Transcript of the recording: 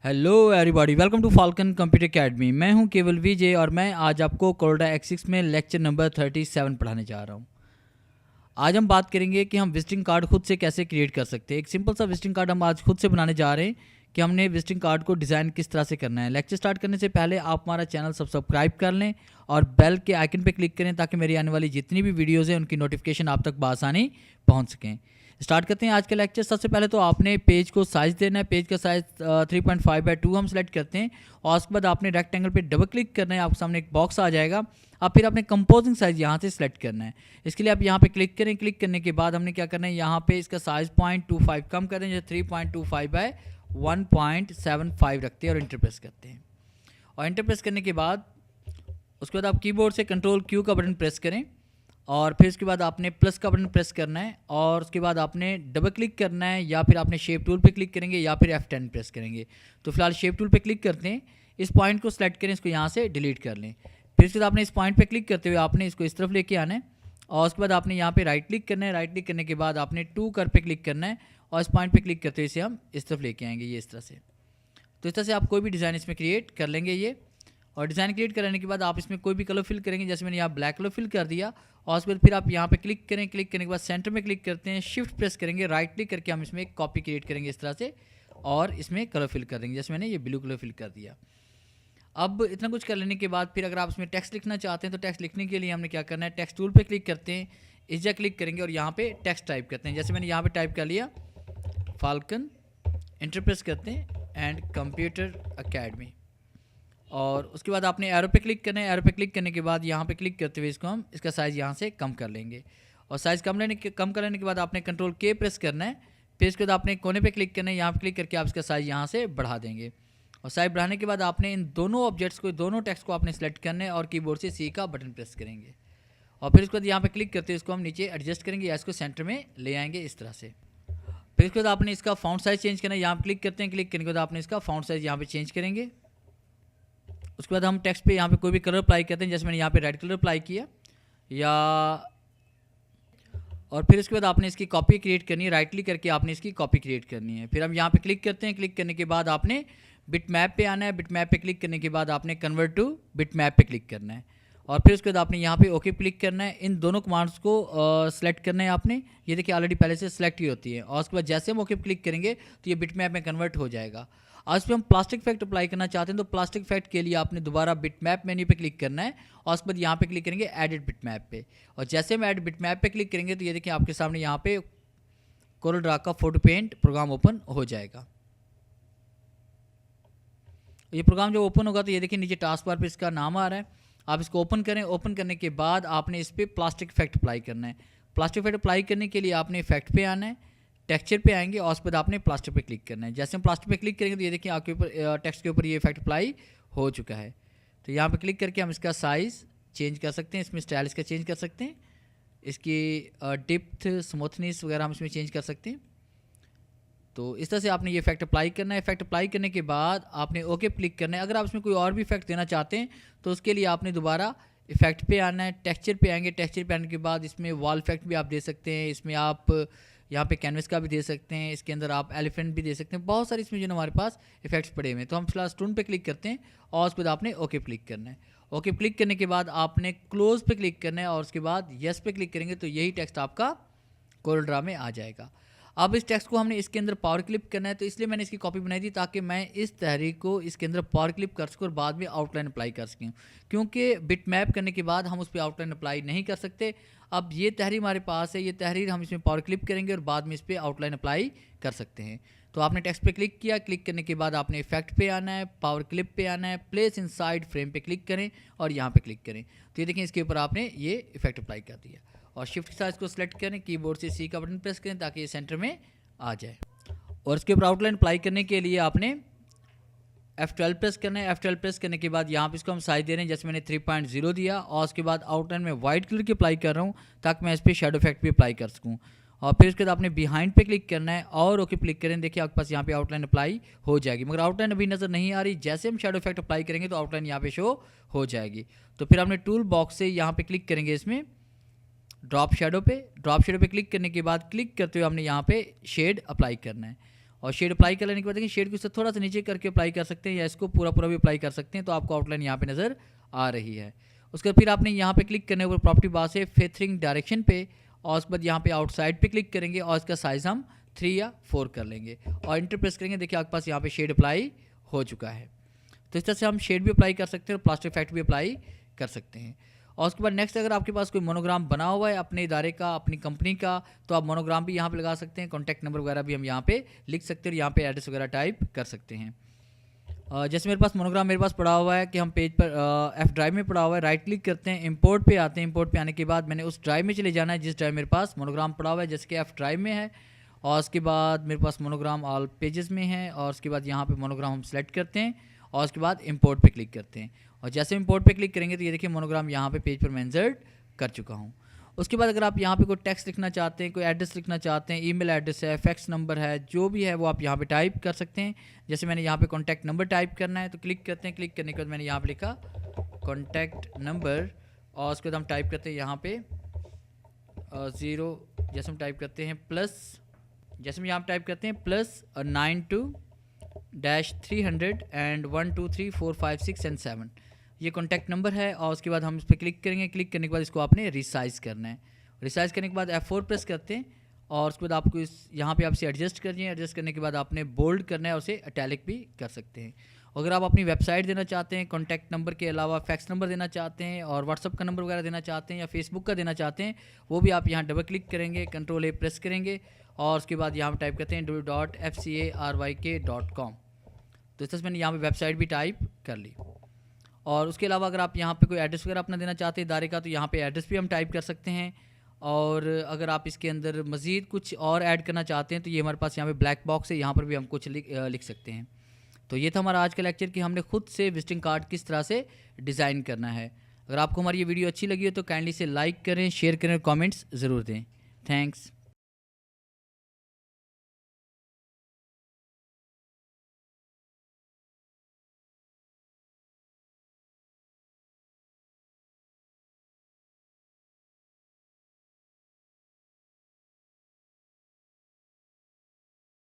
Hello everybody, welcome to Falcon computer academy. मैं हूं केवल विजय और मैं आज आपको कोरोडा X6 में लेक्चर नंबर 37 पढ़ाने जा रहा हूं। आज हम बात करेंगे कि हम विजिटिंग कार्ड खुद से कैसे क्रिएट कर सकते हैं। एक सिंपल सा विजिटिंग कार्ड हम आज खुद से बनाने जा रहे हैं कि हमने विजिटिंग कार्ड को डिज़ाइन किस तरह से करना है। लेक्चर स्टार्ट करने से पहले आप हमारा चैनल सब्सक्राइब कर लें और बेल के आइकन पर क्लिक करें ताकि मेरी आने वाली जितनी भी वीडियोज़ हैं उनकी नोटिफिकेशन आप तक बआसानी पहुँच सकें। स्टार्ट करते हैं आज का लेक्चर। सबसे पहले तो आपने पेज को साइज़ देना है। पेज का साइज़ 3.5/2 हम सेलेक्ट करते हैं और उसके बाद आपने रेक्टेंगल पे डबल क्लिक करना है। आपके सामने एक बॉक्स आ जाएगा। अब फिर आपने कंपोजिंग साइज़ यहाँ से सिलेक्ट करना है। इसके लिए आप यहाँ पे क्लिक करें। क्लिक करने के बाद हमने क्या करना है, यहाँ पे इसका साइज़ 0.25 कम करें, जैसे 3.25/1.75 रखते हैं और इंटर प्रेस करते हैं। और इंटर प्रेस करने के बाद उसके बाद आप कीबोर्ड से Ctrl+Q का बटन प्रेस करें और फिर उसके बाद आपने प्लस का बटन प्रेस करना है और उसके बाद आपने डबल क्लिक करना है या फिर आपने शेप टूल पे क्लिक करेंगे या फिर F10 प्रेस करेंगे। तो फिलहाल शेप टूल पे क्लिक करते हैं। इस पॉइंट को सिलेक्ट करें, इसको यहाँ से डिलीट कर लें। फिर उसके बाद आपने इस पॉइंट पे क्लिक करते हुए आपने इसको इस तरफ लेके आना है और उसके बाद आपने यहाँ पे राइट क्लिक करना है। राइट क्लिक करने के बाद आपने टू कर पे क्लिक करना है और इस पॉइंट पर क्लिक करते हुए इसे हम इस तरफ लेके आएंगे, ये इस तरह से। तो इस तरह से आप कोई भी डिज़ाइन इसमें क्रिएट कर लेंगे ये। और डिज़ाइन क्रिएट करने के बाद आप इसमें कोई भी कलर फिल करेंगे, जैसे मैंने यहाँ ब्लैक कलर फिल कर दिया। और उसके बाद फिर आप यहाँ पे क्लिक करें। क्लिक करने के बाद सेंटर में क्लिक करते हैं, शिफ्ट प्रेस करेंगे, राइट क्लिक करके हम इसमें एक कॉपी क्रिएट करेंगे इस तरह से और इसमें कलर फिल कर देंगे, जैसे मैंने ये ब्लू कलर फिल कर दिया। अब इतना कुछ कर लेने के बाद फिर अगर आप इसमें टेक्स्ट लिखना चाहते हैं तो टेक्स्ट लिखने के लिए हमने क्या करना है, टेक्स्ट टूल पर क्लिक करते हैं, इस जगह क्लिक करेंगे और यहाँ पे टेक्स्ट टाइप करते हैं। जैसे मैंने यहाँ पे टाइप कर लिया फाल्कन, इंटर प्रेस करते हैं एंड कंप्यूटर अकेडमी। और उसके बाद आपने एरो पे क्लिक करना है। एरो पे क्लिक करने के बाद यहाँ पे क्लिक करते हुए इसको हम इसका साइज़ यहाँ से कम कर लेंगे। और साइज़ कम कर लेने के बाद आपने Ctrl+K प्रेस करना है। फिर इसके बाद आपने कोने पे क्लिक करना है। यहाँ पे क्लिक करके आप इसका साइज़ यहाँ से बढ़ा देंगे। और साइज़ बढ़ाने के बाद आपने इन दोनों ऑब्जेक्ट्स को, दोनों टेक्स्ट को आपने सेलेक्ट करना है और कीबोर्ड से C का बटन प्रेस करेंगे। और फिर इसके बाद यहाँ पर क्लिक करते हुए इसको हम नीचे एडजस्ट करेंगे या इसको सेंटर में ले आएंगे इस तरह से। फिर इसके बाद आपने इसका फ़ॉन्ट साइज़ चेंज करना है। यहाँ पर क्लिक करते हैं। क्लिक करने के बाद आपने इसका फ़ॉन्ट साइज़ यहाँ पर चेंज करेंगे। उसके बाद हम टेक्स्ट पे यहाँ पे कोई भी कलर अप्लाई करते हैं, जैसे मैंने यहाँ पे रेड कलर अप्लाई किया या। और फिर उसके बाद आपने इसकी कॉपी क्रिएट करनी है। राइट क्लिक करके आपने इसकी कॉपी क्रिएट करनी है। फिर हम यहाँ पे क्लिक करते हैं। क्लिक करने के बाद आपने बिट मैप पे आना है। बिट मैप पे क्लिक करने के बाद आपने कन्वर्ट टू बिट मैप पे क्लिक करना है। और फिर उसके बाद आपने यहाँ पे ओके क्लिक करना है। इन दोनों कमांड्स को सेलेक्ट करना है आपने। ये देखिए ऑलरेडी पहले से सेलेक्ट ही होती है। और उसके बाद जैसे हम ओके क्लिक करेंगे तो ये बिट मैप में कन्वर्ट हो जाएगा। आज पे हम प्लास्टिक इफेक्ट अप्लाई करना चाहते हैं तो प्लास्टिक इफेक्ट के लिए आपने दोबारा बिट मैप मेन्यू पे क्लिक करना है और उसके बाद यहाँ पे क्लिक करेंगे एडिट बिट मैप पे। और जैसे हम एडिट बिट मैप पे क्लिक करेंगे तो ये देखिए आपके सामने यहाँ पे कोरल ड्रा का फोटो पेंट प्रोग्राम ओपन हो जाएगा। ये प्रोग्राम जो ओपन होगा तो ये देखिए नीचे टास्क बार पे इसका नाम आ रहा है। आप इसको ओपन करें। ओपन करने के बाद आपने इस पर प्लास्टिक इफेक्ट अप्लाई करना है। प्लास्टिक इफेक्ट अप्लाई करने के लिए आपने इफेक्ट पे आना है, टेक्सचर पे आएंगे और उसके बाद आपने प्लास्टर पे क्लिक करना है। जैसे हम प्लास्टर पे क्लिक करेंगे तो ये देखिए आपके ऊपर टेक्स्ट के ऊपर ये इफेक्ट अप्लाई हो चुका है। तो यहाँ पे क्लिक करके हम इसका साइज़ चेंज कर सकते हैं, इसमें स्टाइल इसका चेंज कर सकते हैं, इसकी डिप्थ स्मूथनेस वगैरह हम इसमें चेंज कर सकते हैं। तो इस तरह से आपने ये इफेक्ट अप्लाई करना है। इफेक्ट अप्लाई करने के बाद आपने ओके क्लिक करना है। अगर आप इसमें कोई और भी इफेक्ट देना चाहते हैं तो उसके लिए आपने दोबारा इफेक्ट पे आना है, टेक्सचर पे आएंगे। टेक्सचर पे आने के बाद इसमें वॉल इफेक्ट भी आप दे सकते हैं, इसमें आप यहाँ पे कैनवस का भी दे सकते हैं, इसके अंदर आप एलिफेंट भी दे सकते हैं। बहुत सारे इसमें जो हमारे पास इफेक्ट्स पड़े हुए हैं। तो हम फिलहाल स्टूडेंट पे क्लिक करते हैं और उसके बाद आपने ओके क्लिक करना है। ओके क्लिक करने के बाद आपने क्लोज पे क्लिक करना है और उसके बाद यस पे क्लिक करेंगे तो यही टेक्स्ट आपका कोरल ड्रा में आ जाएगा। अब इस टेक्स्ट को हमने इसके अंदर पावर क्लिप करना है तो इसलिए मैंने इसकी कॉपी बनाई थी ताकि मैं इस तहरीर को इसके अंदर पावर क्लिप कर सकूँ और बाद में आउटलाइन अप्लाई कर सकूँ, क्योंकि बिट मैप करने के बाद हम उस पर आउटलाइन अप्लाई नहीं कर सकते। अब ये तहरीर हमारे पास है, ये तहरीर हम इसमें पावर क्लिप करेंगे और बाद में इस पर आउटलाइन अप्लाई कर सकते हैं। तो आपने टेक्स्ट पे क्लिक किया। क्लिक करने के बाद आपने इफेक्ट पे आना है, पावर क्लिप पे आना है, प्लेस इनसाइड फ्रेम पे क्लिक करें और यहाँ पे क्लिक करें। तो ये देखें इसके ऊपर आपने ये इफेक्ट अप्लाई कर दिया। और शिफ्ट साइज को सिलेक्ट करें, कीबोर्ड से C का बटन प्रेस करें ताकि ये सेंटर में आ जाए। और इसके ऊपर आउटलाइन अप्लाई करने के लिए आपने F12 प्रेस करना है। F12 प्रेस करने के बाद यहाँ पे इसको हम साइज दे रहे हैं, जैसे मैंने 3.0 दिया। और उसके बाद आउटलाइन में वाइट कलर की अप्लाई कर रहा हूँ ताकि मैं इस पर शेडो इफेक्ट भी अप्लाई कर सकूँ। और फिर उसके बाद आपने बिहाइंड पे क्लिक करना है और ओके क्लिक करें। देखिए आपके पास यहाँ पे आउटलाइन अप्लाई हो जाएगी, मगर आउटलाइन अभी नज़र नहीं आ रही। जैसे हम शेडो इफेक्ट अप्लाई करेंगे तो आउटलाइन यहाँ पे शो हो जाएगी। तो फिर आपने टूल बॉक्स से यहाँ पे क्लिक करेंगे, इसमें ड्रॉप शेडो पे क्लिक करने के बाद क्लिक करते हुए हमने यहाँ पे शेड अप्लाई करना है। और शेड अप्लाई कर लेने के बाद देखिए शेड को इससे थोड़ा सा नीचे करके अप्लाई कर सकते हैं या इसको पूरा पूरा भी अप्लाई कर सकते हैं, तो आपको आउटलाइन यहाँ पे नज़र आ रही है। उसके बाद फिर आपने यहाँ पे क्लिक करने ऊपर प्रॉपर्टी बार से फेथरिंग डायरेक्शन पे, और उसके बाद यहाँ पे आउटसाइड पे क्लिक करेंगे और इसका साइज़ हम 3 या 4 कर लेंगे और इंटर प्रेस करेंगे। देखिए आपके पास यहाँ पे शेड अप्लाई हो चुका है। तो इस तरह से हम शेड भी अप्लाई कर सकते हैं और प्लास्टिक इफेक्ट भी अप्लाई कर सकते हैं। और उसके बाद नेक्स्ट अगर आपके पास कोई मोनोग्राम बना हुआ है अपने इदारे का, अपनी कंपनी का, तो आप मोनोग्राम भी यहाँ पे लगा सकते हैं। कॉन्टैक्ट नंबर वगैरह भी हम यहाँ पे लिख सकते हैं और यहाँ पे एड्रेस वगैरह टाइप कर सकते हैं। जैसे मेरे पास मोनोग्राम मेरे पास पड़ा हुआ है कि हम पेज पर F ड्राइव में पड़ा हुआ है, राइट क्लिक करते हैं, इंपोर्ट पे आते हैं। इंपोर्ट पे आने के बाद मैंने उस ड्राइव में चले जाना है जिस ड्राइव मेरे पास मोनोग्राम पड़ा हुआ है, जैसे कि F ड्राइव में है। और उसके बाद मेरे पास मोनोग्राम ऑल पेजेस में है और उसके बाद यहाँ पे मोनोग्राम हम सेलेक्ट करते हैं और उसके बाद इंपोर्ट पे क्लिक करते हैं। और जैसे इंपोर्ट पे क्लिक करेंगे तो ये देखिए मोनोग्राम यहाँ पे पेज पर मैं इंसर्ट कर चुका हूँ। उसके बाद अगर आप यहाँ पे कोई टेक्स्ट लिखना चाहते हैं, कोई एड्रेस लिखना चाहते हैं, ईमेल एड्रेस है, फैक्स नंबर है, जो भी है वो आप यहाँ पे टाइप कर सकते हैं। जैसे मैंने यहाँ पे कॉन्टैक्ट नंबर टाइप करना है तो क्लिक करते हैं। क्लिक करने के बाद मैंने यहाँ पे लिखा कॉन्टैक्ट नंबर और उसके बाद हम टाइप करते हैं यहाँ पे 0, जैसे हम टाइप करते हैं प्लस, जैसे हम यहाँ पे टाइप करते हैं +92-300 एंड 1 2 3 4 5 6 एंड 7, ये कॉन्टैक्ट नंबर है। और उसके बाद हम इस पर क्लिक करेंगे। क्लिक करने के बाद इसको आपने रिसाइज़ करना है। रिसाइज़ करने के बाद F4 प्रेस करते हैं और उसके बाद आपको इस यहाँ पे आपसे एडजस्ट करिए। एडजस्ट करने के बाद आपने बोल्ड करना है और उसे इटैलिक भी कर सकते हैं। अगर आप अपनी वेबसाइट देना चाहते हैं, कॉन्टैक्ट नंबर के अलावा फैक्स नंबर देना चाहते हैं और व्हाट्सअप का नंबर वगैरह देना चाहते हैं या फेसबुक का देना चाहते हैं, वो भी आप यहाँ डबल क्लिक करेंगे, Ctrl A प्रेस करेंगे और उसके बाद यहाँ पर टाइप करते हैं www.fcaryk.com। तो इस तरह से मैंने यहाँ पर वेबसाइट भी टाइप कर ली। और उसके अलावा अगर आप यहाँ पे कोई एड्रेस वगैरह अपना देना चाहते हैं इदारे का, तो यहाँ पे एड्रेस भी हम टाइप कर सकते हैं। और अगर आप इसके अंदर मज़ीद कुछ और ऐड करना चाहते हैं तो ये हमारे पास यहाँ पे ब्लैक बॉक्स है, यहाँ पर भी हम कुछ लिख सकते हैं। तो ये था हमारा आज का लेक्चर कि हमने खुद से विजिटिंग कार्ड किस तरह से डिज़ाइन करना है। अगर आपको हमारी ये वीडियो अच्छी लगी हो तो काइंडली से लाइक करें, शेयर करें, कॉमेंट्स ज़रूर दें। थैंक्स।